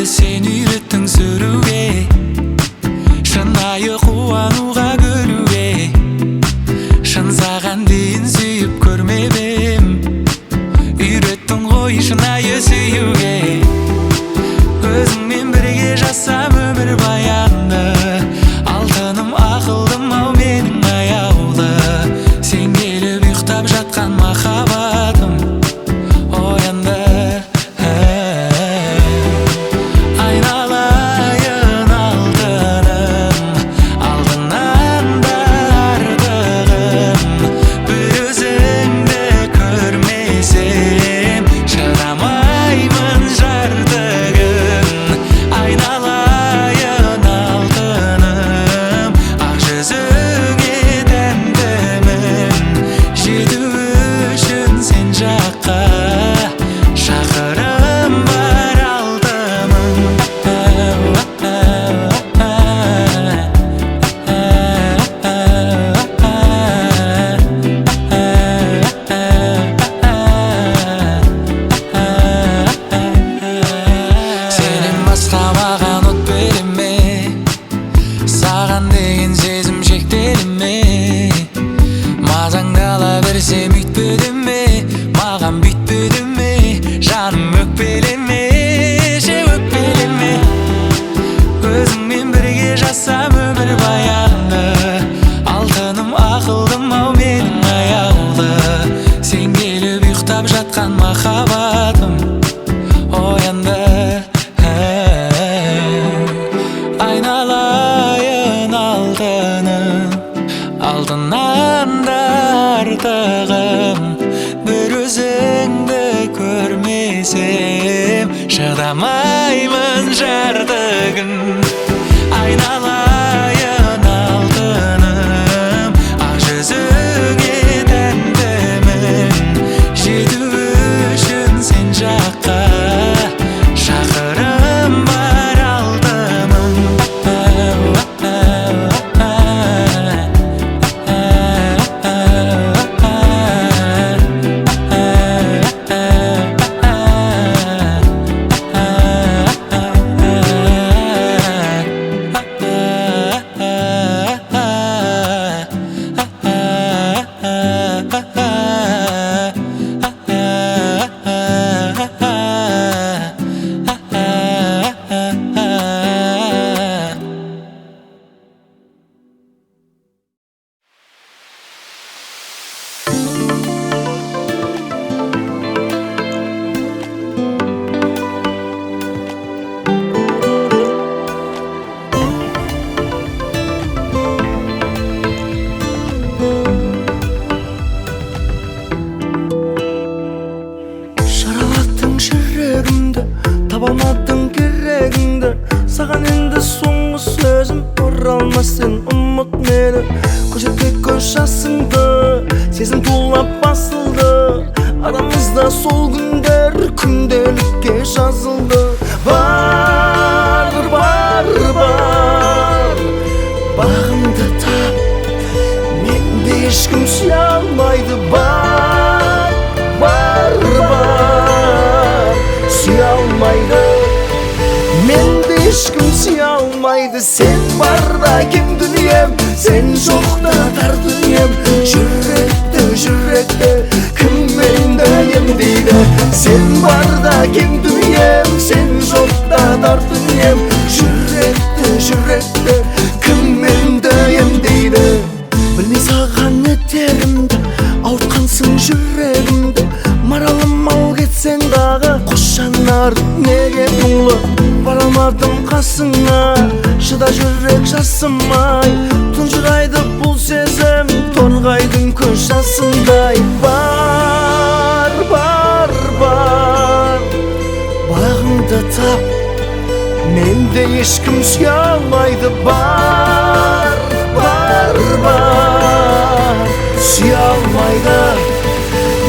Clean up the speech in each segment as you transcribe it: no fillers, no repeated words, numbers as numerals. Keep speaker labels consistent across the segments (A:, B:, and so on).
A: Sen үйrеттің сүрүүгө, шынайы кубанууга көнүүгө. Шын саган дейин сүйүп көрмөбөм, үйреттің ғой шынайы сүйүүгө. Өзүңмен бирге жасам өмүр баянды, алтыным акылдым ау менин аяулы. Сен келип уктап жаткан махаббатым оянды. Айналайын алтыным, алдынан да артыгым. Бир өзүңдү көрмесем чыдамаймын жардыгын. Айналайын алтыным, ак жүзүңө тәндімін. Жетүү үчүн сен жакка шакырым бар алтымын. Сенен башка маған от береме, саған деген сезим шектелеме. Мазаңды ала берсем үйтпөдүме, маған бүйтпөдүме. Жаным өкпелеме, же өкпелеме. Өзүңмен бирге жасам өмүр баянды, алтыным акылдым ау менин аяулы. Сен келип уктап жаткан махаббатым оянды. Айналайын алтыным, алтыннан да артыгым. Бир өзүңдү көрмесем чыдамаймын жардыгын. Айналайын алтыным, ак жүзүңө тәндімін. Жетүү үчүн сен жакка шакырым бар алтымын.
B: Жаралаттың жүрегімді, табалмадың керегіңді. Саған енді соңғы сөзім, оралмас сен ұмыт мені. Көшетке көз жасыңды, сезім тулап басылды. Арамызда сол күндер күнделікке жазылды. Бар, бар, бар, бағымды тап, менде ешкім сүйе алмайды. Бар, бар, бар, сүйе алмайды. Менде ешкім сүйе алмайды. Сен барда кең дүнием, сен жоқта тар дүнием. Жүректі, жүректі кім менді емдейді. Сен барда кең дүнием, сен жоқта тар дүнием. Жүректі, жүректі кім менді емдейді. Білмей саған етерімді, ауыртқансың жүрегімді. Маралым ал кетсең дағы, қос жанар неге мұңлы. Бара алмадым қасыңа, шыда жүрек жасымай. Тұнжырайды бұл сезім, торғайдың көз жасындай. Бар, бар, бар, бағыңды тап, менде ешкім сүйе алмайды. Бар, бар, бар, сүйе алмайды.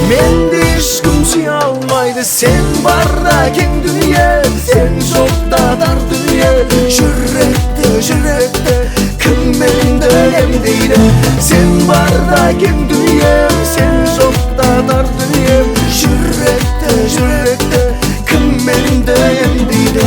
B: Менде ешкім сүйе алмайды. Сен барда кең дүние, сен жоқта тар дүние. Жүректі, жүректі кім менді емдейді. Сен барда кең дүние, сен жоқта тар дүние. Жүректі, жүректі кім менді емдейді.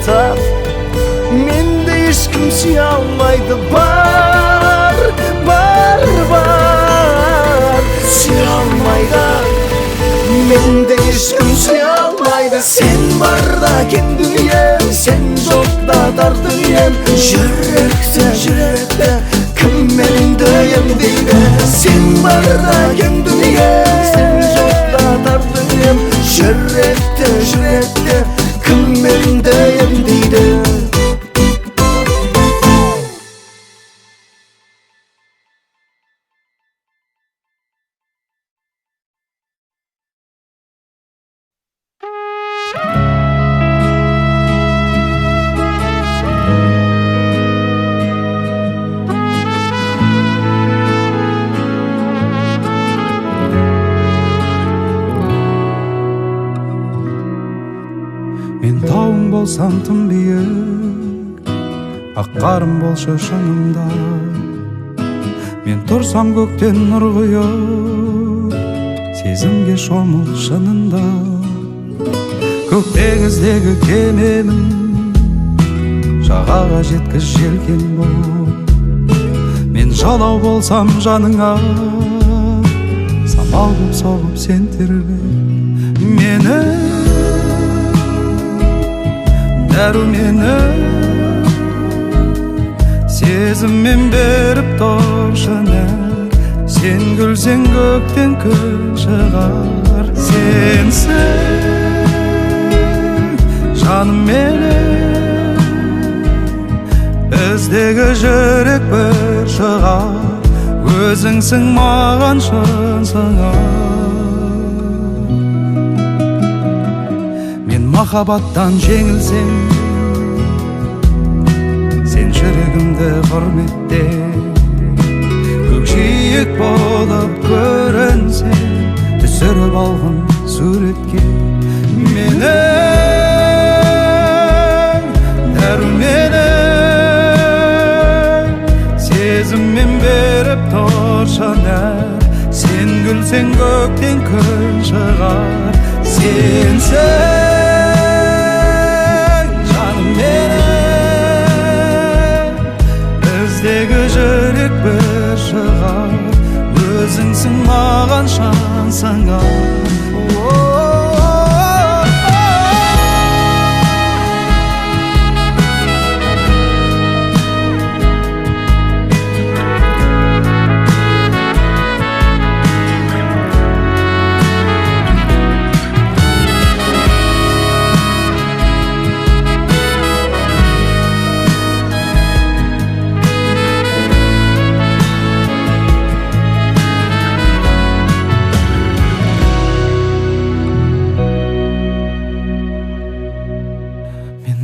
B: tap. Mende hiç kim süye almaydı. Var, var, var. Süye almaydı. Mende hiç kim süye almaydı. Sen var da keng dünyem, sen yok da dar dünyem. Yürekte kim mendeyim deydi. Sen var da keng dünyem, sen yok da dar dünyem. Yürekte kim mendeyim deydi.
C: Мен тауың болсам тым биік, ақ қарым болшы шыңымда. Мен тұрсам көктен нұр құйып, сезімге шомыл шынында. Көк теңіздегі кемемін, жағаға жеткіз желкен бол. Мен жалау болсам жаныңа, самал боп соғып сен тербе мені. Дәрумені сезіммен беріп тұршын әр. Сен күлсең көктен күн шығар. Сенсің жаным менің, біздегі жүрек бір шығар. Өзіңсің маған шын сыңар. Махаббаттан жеңілсем, сен жүрегімді құрметте. Көкжиек болып көрінсең, түсіріп алғын суретке менің. Дәруменің сезіммен беріп тұршын әр. Сен күлсең көктен күн шығар. Сенсің біздегі жүрек бір шығар. Өзіңсің маған шан сыңар.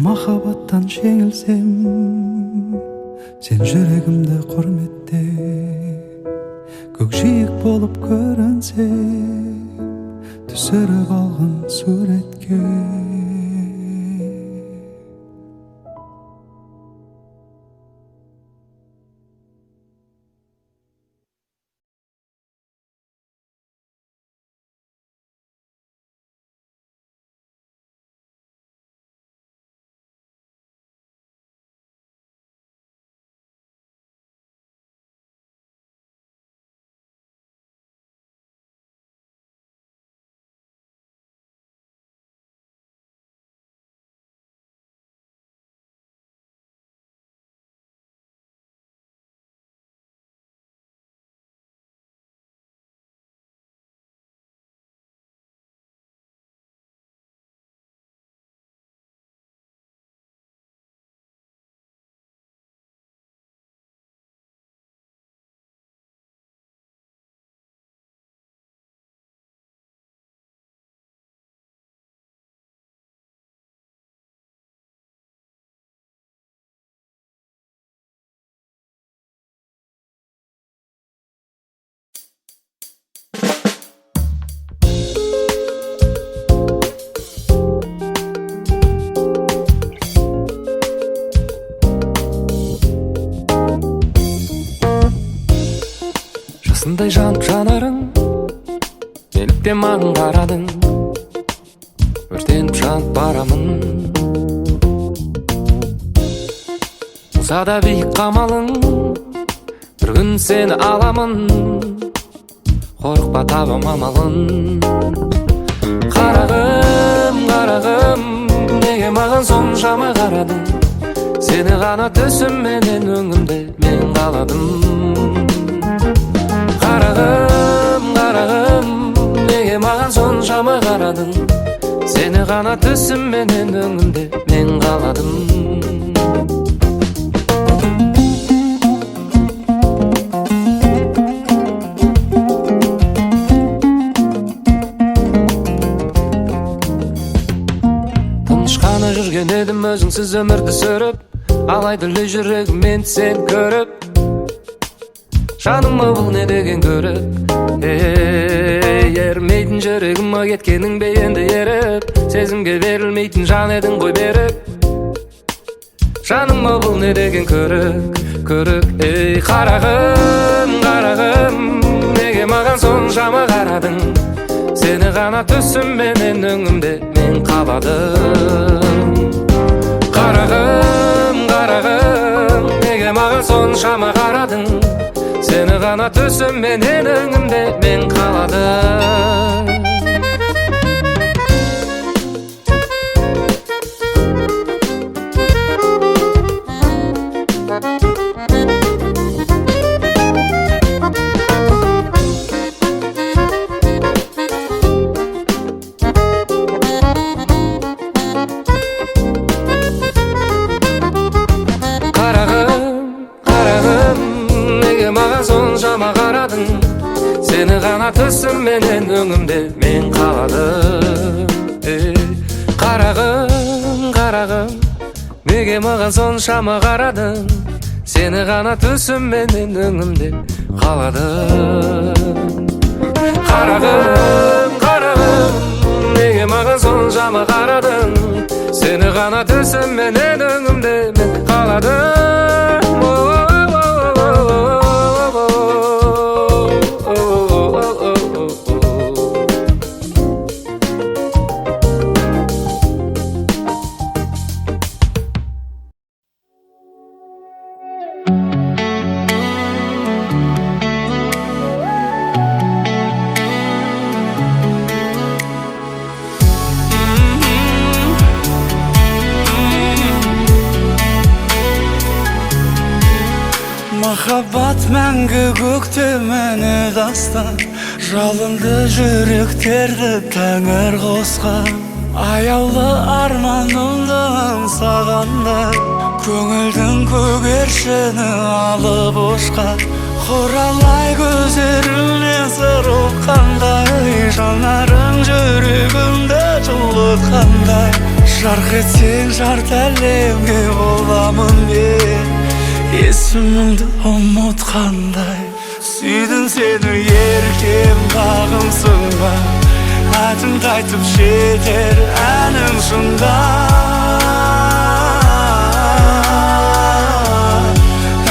C: Махаббаттан жеңілсем, сен жүрегімді құрметте. Көкжиек болып көрінсем, түсіріп алғын суретке.
D: Жасындай жанып жанарың, неліктен маған қарадың? Өртеніп жанып барамын, болса да биік қамалың, бір күн сені аламын, қорықпа табам амалын. Қарағым, қарағым, неге маған соншама қарадың? Сені ғана түсімменен өңімде мен қаладым. Қарағым, қарағым, неге маған соншама қарадың? Сені ғана түсімменен өңімде мен қаладым. Тыныш жүрген едім өзіңсіз өмірді сүріп, алайда жүрегім мен сен көріп. Жаныма бұл не деген көріп, ермейтін жүрегіма кеткенің бе енді еріп. Сезімге берілмейтін жан едің ғой беріп. Жаныма бұл не деген көрік, көрік. Қарағым, қарағым, неге маған соншама қарадың? Сені ғана түсімменен өңімде мен қаладым. Қарағым, қарағым, неге маған соншама қарадың? Сені ғана түсімменен өңімде мен қаладым. Соншама қарадың, сені ғана түсімменен өңімде мен қаладым. Қарағым, қарағым, неге маған соншама қарадың? Сені ғана түсімменен өңімде қаладым. Қарағым, қарағым, неге маған соншама қарадың? Сені ғана түсімменен өңімде мен қаладым.
A: Махаббат мәңгі көктемені дастан, жалынды жүректерді тәңір қосқан. Аяулы арманымды аңсағанда, көңілдің көгершіні алып ұшқан. Құралай көздеріңнен сыр ұққандай, жанарың жүрегімді жылытқандай. Жарқ етсең жарты әлемге боламын мен, есіміңді ұмытқандай. Сүйдім сені еркем бағымсың ба, атыңды айтып жетер әнің шыңда.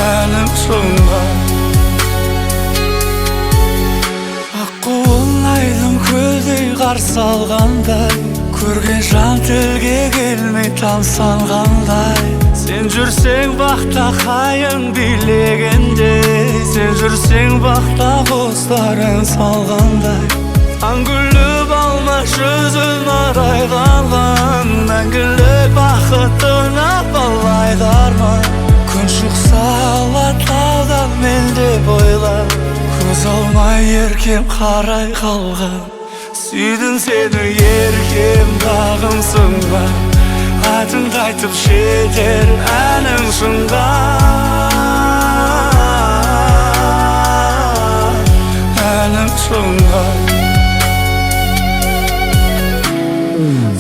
A: Әнім шыңда. Аққуын айдың көлдей қарсы алғандай, көрген жан тілге келмей тамсанғандай. Сен жүрсең бақта қайың билегенде, сен жүрсең бақта құстарың салғандай. Аңгүліп алма жүзін арай қалған, мәңгілік бақытына балайды арман. Күн шықса алатаудан мен деп ойлап, көз алмай еркем қарай қалған. Сүйдім сені еркем бағымсың ба, атыңды айтып жетер әнің шыңда. Әнің шыңда.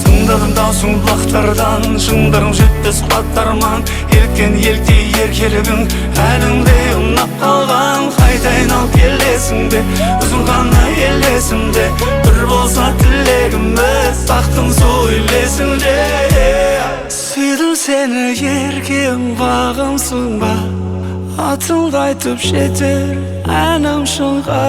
A: Тыңдадым даусың бұлақтардан, шыңдарың жетпес қуаттарман. Еліктен еліктей еркелігің әліңде ұнап қалған. Қайтайын алып келесің бе, өзің ғана елесімде. Бір болса тілегіміз, бақтың сол үйлесіңде. Сүйдім сені еркем бағымсың ба, атыңды айтып жетер әнім шыңға.